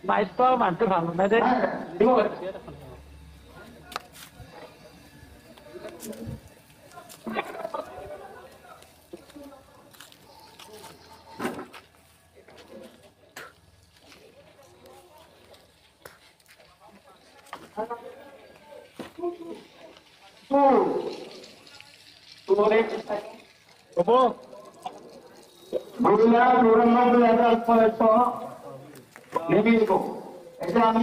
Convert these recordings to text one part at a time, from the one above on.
Mike মানুহটো ভাল নাই দে হ'ব এটা আমি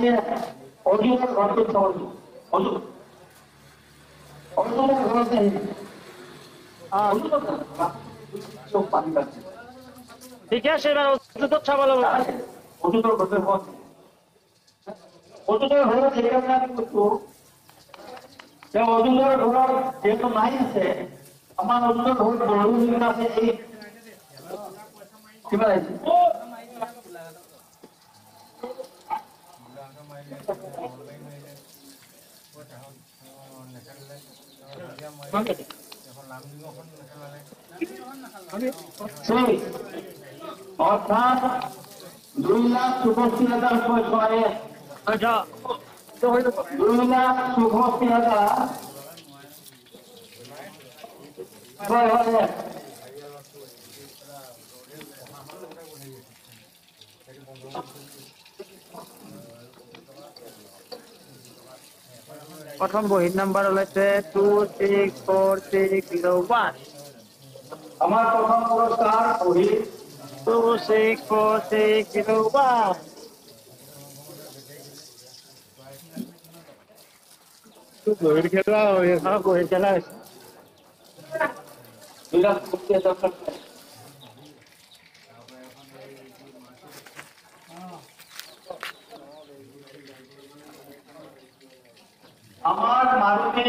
অর্জুনের ঘরকে চাওয়াছি অর্জুনের ঘরকে চোখ পানি পাচ্ছে ঠিক আছে এবার ওষুধ চাব লাগিব অর্জুনের ঘরকে অর্জুনের ঘর যেখানে আমি করতো অর্জুনের ঘর যেহেতু নাই আছে আমার অর্জুনের ঘর বড় আছে এই কিবা আছে অর্থাৎ 2,64,000 আচ্ছা 2,64,000 প্রথম বহির নাম্বার ওলাইছে 264601 আমার প্রথম পুরস্কার বহি 264601 বহির খেলা বহির খেলা আমার মারুতি